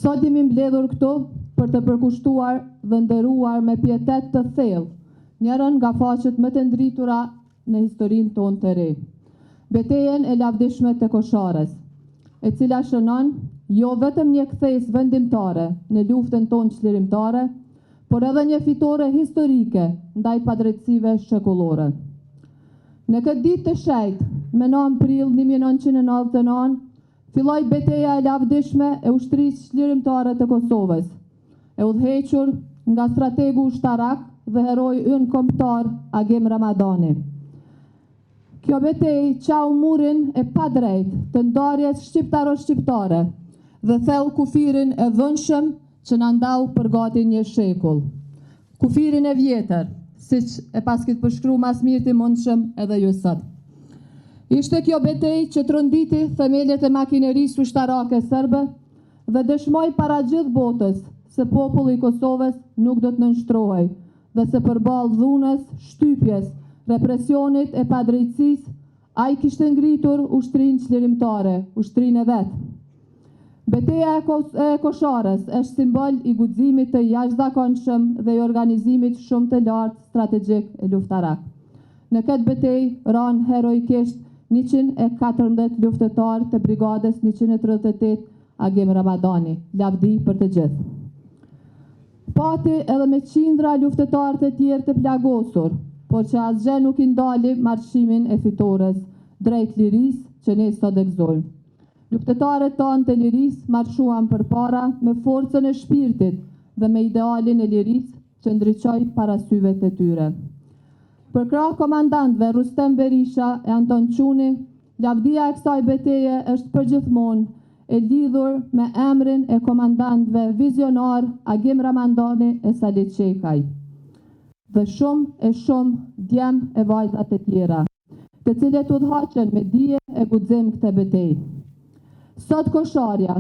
Sot jemi mbledhur këtu për të përkushtuar dhe nderuar me pietet të thellë njërin nga faqet më të ndritura në historinë tonë të re. Betejën e lavdishme të Koshares, e cila shënon jo vetëm një kthesë vendimtare në luftën tonë çlirimtare, por edhe një fitore historike ndaj padrejtësive shekullore. Në këtë ditë të shejtë, me 9 prill 1999, filloi betejë e lavdishme e ushtrisë çlirimtare të Kosovës, e udhëhequr nga strategu ushtarak dhe heroi ynë kombëtar Agim Ramadani. Kjo betejë qau murin e padrejt të ndarjes shqiptaro-shqiptare dhe theu kufirin e dhunshëm që na ndau për gati një shekull. Kufirin e vjetër, siç e paskit përshkruar mas mirë ti mundshëm edhe ju sot. Ishte kjo betejë që tronditi themeljet e makinerisë ushtarake serbe dhe dëshmoi para gjithë botës se populli i Kosovës nuk do të nënshtrohej dhe se përballë dhunës, shtypjes, represionit e padrejtësisë, ai kishte ngritur ushtrinë çlirimtare, ushtrinë e vet. Betejë e Koshares është simbol i guximit të jashtëzakonshëm dhe i organizimit shumë të lartë strategjik e luftarak. Në këtë betejë ranë heroikisht 114 luftëtarë të brigadës 138 Agim Ramadani, lavdi për të gjithë. Pati edhe me qindra luftëtarë të tjerë të plagosur, por që asgjë nuk i ndali marshimin e fitores drejt lirisë që ne sot e gëzojmë. Luftëtarët tanë të lirisë marshuan përpara me forcën e shpirtit dhe me idealin e lirisë që ndriçoi para syve të tyre. Për krah komandantëve Rustem Berisha e Anton Çuni, lavdia e kësaj beteje është përgjithmonë e lidhur me emrin e komandantëve vizionar Agim Ramadani e Salit Çekaj. Dhe shumë djem e vajza të tjera, të cilët udhëhaqën me dije e guxim këtë betejë. Sot Kosharja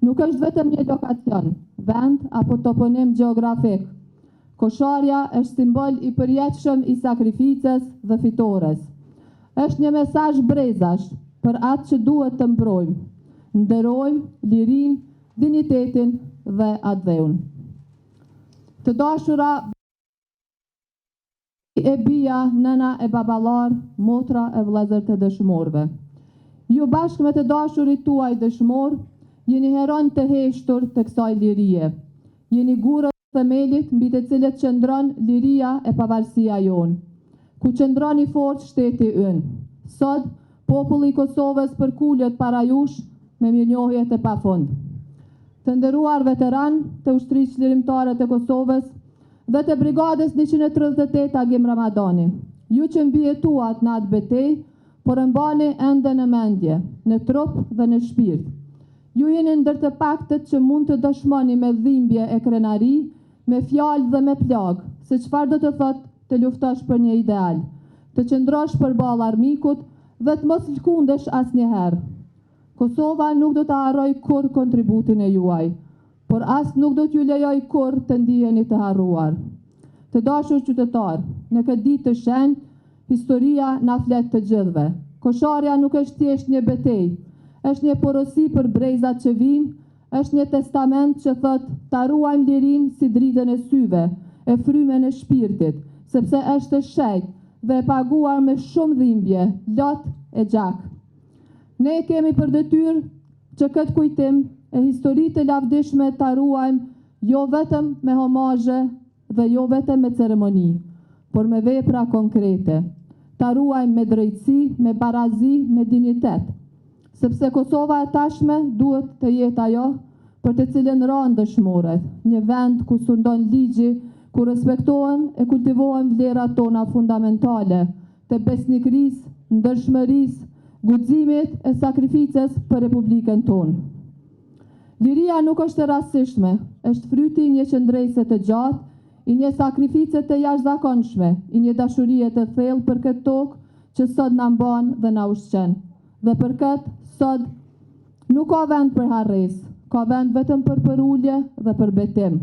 nuk është vetëm një lokacion, vend apo toponim gjeografik. Kosharja është simbol i përjetshëm i sakrificës dhe fitores. Është një mesazh brezash për atë që duhet të mbrojmë, nderojmë lirinë, dinjitetin dhe atdheun. Të dashura e bija, nëna e baballar, motra e vëllezër të dëshmorëve. Ju bashkë me të dashurit tuaj dëshmor, jeni heron të heshtur të kësaj lirie. Jeni gurët themelit mbi të cilët qëndron liria e pavarësia jonë, ku qëndron i fortë shteti ynë. Sot, populli i Kosovës përkullet para jush me mirënjohje të pafund. Të nderuar veteran të ushtrisë çlirimtare të Kosovës dhe të brigadës 138 Agim Ramadani, ju që mbijetuat në atë betejë, por mbani ende në mendje, në trup dhe në shpirt. Ju jeni ndër të paktët që mund të dëshmoni me dhimbje e krenari, me fjalë dhe me plagë, se çfarë do të thotë të luftosh për një ideal, të qëndrosh përballë armikut dhe të mos lkundesh asnjëherë. Kosova nuk do të harroj kurrë kontributin e juaj, por as nuk do t'ju lejoj kurrë të ndiheni të harruar. Të dashur qytetar, në këtë ditë të shenjtë, historia na flet të gjithëve. Kosharja nuk është thjesht një betejë, është një porosi për brezat që vinë, është një testament që thot ta ruajmë lirinë si dritën e syve, e frymen e shpirtit, sepse është e shejtë dhe e paguar me shumë dhimbje, lot e gjak. Ne kemi për detyrë që këtë kujtim e historitë të lavdishme ta ruajmë jo vetëm me homazhe dhe jo vetëm me ceremoni, por me vepra konkrete. Ta ruajmë me drejtësi, me barazi, me dinjitet. Sepse Kosova e tashme duhet të jetë ajo për të cilën ranë dëshmorët, një vend ku sundon ligji, ku respektohen e kultivohen vlerat tona fundamentale të besnikërisë, ndershmërisë, guximit e sakrificës për Republikën tonë. Liria nuk është e rastishme, është fryti i një qëndrese të gjatë, i një sakrifice të jashtëzakonshme, i një dashurie të thellë për këtë tokë që sot na mban dhe na ushqen. Dhe për këtë sot nuk ka vend për harresë, ka vend vetëm për përulje dhe për betim.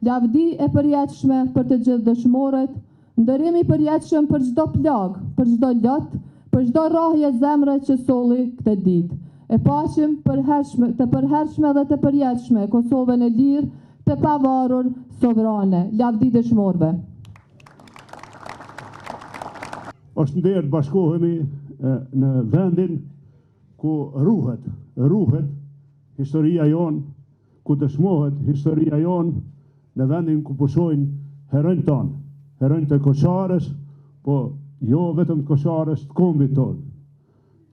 Lavdi e përjetshme për të gjithë dëshmorët, ndërim i përjetshëm për çdo plagë, për çdo lot, për çdo rrahje zemre që solli këtë ditë. E paqim të përhershme dhe të përjetshme Kosovën e lirë, të pavarur, sovrane. Lavdi dëshmorëve. Është nderë bashkohemi në vendin ku ruhet historia jonë, ku dëshmohet historia jonë, në vendin ku pushojnë herojnë tonë, herojnë të Kosharës, po jo vetëm të Kosharës, të kombit tonë.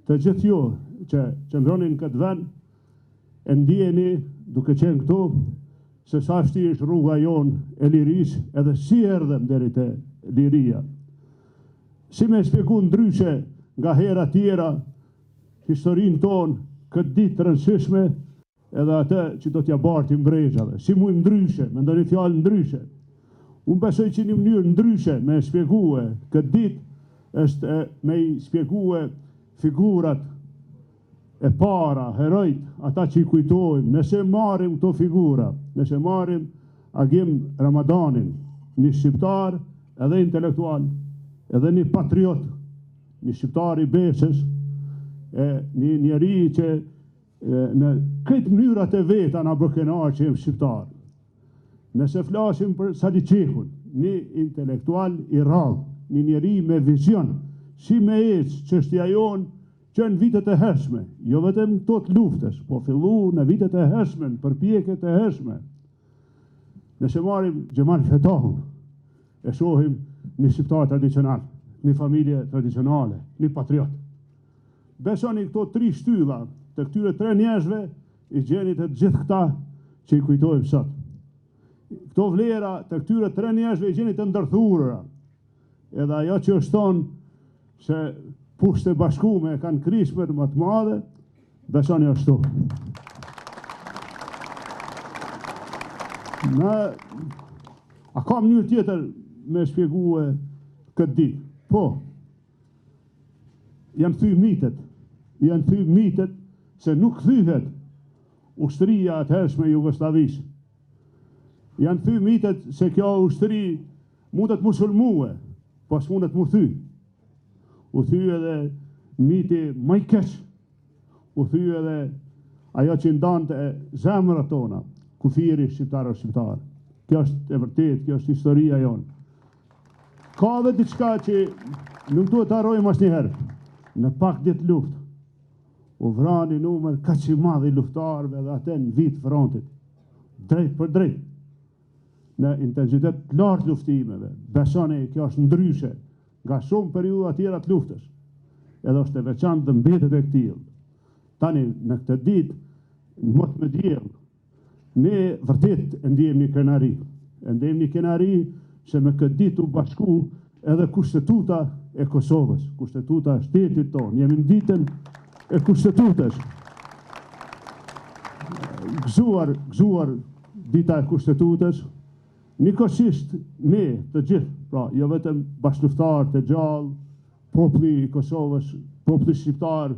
Të gjithë ju që qëndronin këtë vend, e ndjeni duke qenë këtu, se sa vështirë është rruga jonë e lirisë, edhe si erdhëm deri te liria. Si me shpjegu ndryshe nga hera tjera, historinë tonë, këtë ditë të rëndësishme, edhe atë që do t'ja bartim brezhave. Si mujmë ndryshe, me ndonjë fjalë ndryshe. Unë besoj që një mënyrë ndryshe me shpjegue këtë ditë është me i shpjegue figurat e para, herojt, ata që i kujtojmë. Nëse marim këto figura, nëse marim Agim Ramadanin, një shqiptar edhe intelektual, edhe një patriot, një shqiptar i besës, një njeri që në këtë mënyrat e veta na bërkenar që jem shqiptar. Nëse flasim për Sali Qekun, një intelektual i rrallë, një njeri me vizion, si me ecë çështja jonë që në vitet e hershme, jo vetëm këto të luftës, po fillu në vitet e hershme, në përpjekjet e hershme. Nëse marim Gjemal Fetahun, e shohim një shqiptar tradicional, një familje tradicionale, një patriot. Besoni këto 3 shtylla të këtyre 3 njerëzve i gjeni të gjithë këta që i kujtojmë sot. Këto vlera të këtyre 3 njerëzve i gjeni të ndërthurëra. Edhe ajo që është thonë se pushte bashkume kanë krishmer më të madhe, besoni ashtu. A ka mënyrë tjetër me shpjegue këtë ditë? Po, janë thy mitet se nuk thyhet ushtria atëhershme Jugosllavisë. Janë thy mitet se kjo ushtri mundet mu sulmue, po s'mundet mu thy. U thy edhe miti më i keq, u thy edhe ajo që ndante zemrat tona, kufiri shqiptar. Kjo është e vërtet, kjo është historia jonë. Ka dhe diçka që nuk duhet të harrojmë asnjëherë. Në pak ditë luftë, u vrani numër kaq i madh i luftarëve dhe atë në vit frontit, drejt për drejt, në intensitet të lartë luftimeve. Besoni, kjo është ndryshe nga shumë periudha tjera të luftës, edhe është e veçantë dhe mbetet e këtij. Tani, në këtë ditë, në mot me diell, ne vërtet e ndjejmë një krenari. E ndjejmë një krenari se me këtë ditë u bashku edhe kushtetuta e Kosovës, kushtetuta e shtetit tonë. Jemi në ditën e kushtetutës. Gëzuar dita e kushtetutës, njëkohësisht ne të gjithë, pra jo vetëm bashkëluftar të gjallë, populli i Kosovës, populli shqiptar,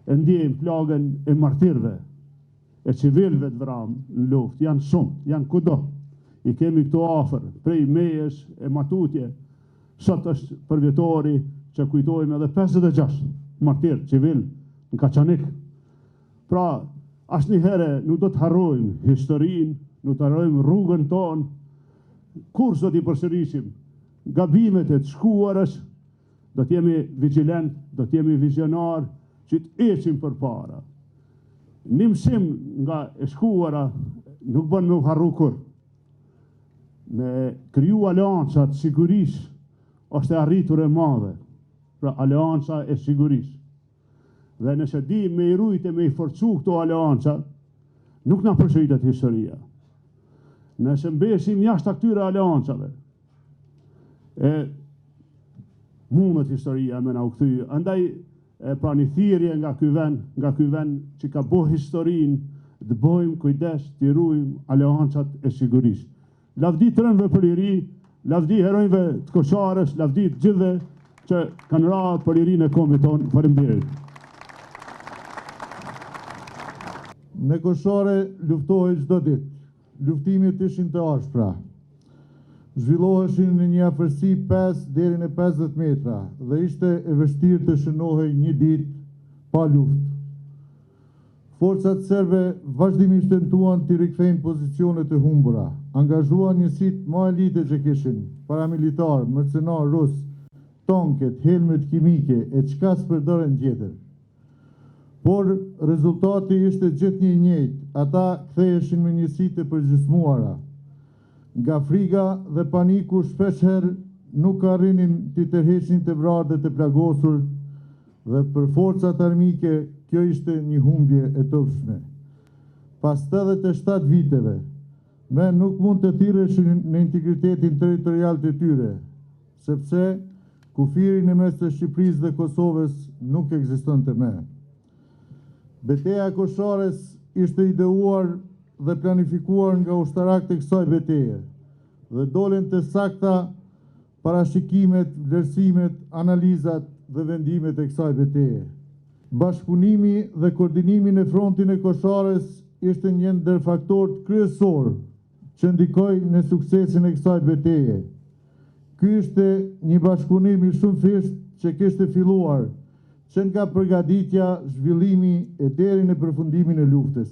e ndjejmë plagën e martirëve, e civilëve të vramë në luftë. Janë shumë, janë kudo. I kemi këto afër, prej Mejës e Matutje. Sot është përvjetori që kujtojmë edhe 56 martirë civil në Kaçanik. Pra, asnjëherë nuk do të harrojmë historinë, nuk të harrojmë rrugën tonë, kur do t'i përsërisim gabimet e të shkuarës, do t'jemi vigjilent, do t'jemi vizionar, që t'ecim përpara. Një mësim nga e shkuara nuk bën me u harru kur. Me kriju aleancat sigurisë është e arritur e madhe, pra aleanca e sigurisë. Dhe nëse di me i rujt e me i forcu këto aleanca, nuk na përsëritet historia. në shëmbesim jashtë këtyre aleancave. Mundet historia me na u kthy. Andaj pra një thirrje nga ky vend që ka bëh historinë, të bëjmë kujdes, të ruajmë aleancat e sigurisë. Lavdi të rënëve për liri, lavdi heronjve të Koçarës, lavdi të gjithëve që kanë ra për lirinë e kombit tonë. Faleminderit. Në Koçare luftohej çdo ditë. Luftimet ishin të ashpra. Zhvilloheshin në një afërsi 5 deri në 50 metra dhe ishte e vështirë të shënohej një ditë pa luftë. Forcat serbe vazhdimisht tentuan të rikthejnë pozicionet e humbura, angazhuan njësitë më elite që kishin, paramilitar, mercenar rus, tanket, helmet kimike e çka s'përdoren tjetër. Por rezultati ishte gjithnjë i njëjtë, ata ktheheshin me njësitë e përgjysmuara. Nga friga dhe paniku shpeshherë nuk arrinin të tërheqnin të vrarët e plagosur dhe për forcat armike kjo ishte një humbje e topshme. Pas 87 viteve, me nuk mund të thirreshin në integritetin territorial të tyre, sepse kufiri në mes të Shqipërisë dhe Kosovës nuk ekzistonte më. Betejë e Koçarës ishte ideuar dhe planifikuar nga ushtarakët e kësaj betejë dhe dolën të sakta parashikimet, vlerësimet, analizat dhe vendimet e kësaj betejë. Bashkëpunimi dhe koordinimi në frontin e Koçarës ishte një ndër faktorët kryesor që ndikoi në suksesin e kësaj betejë. Ky ishte një bashkëpunim i shumë thjeshtë që kishte filluar që nga përgatitja, zhvillimi e deri në përfundimin e luftës.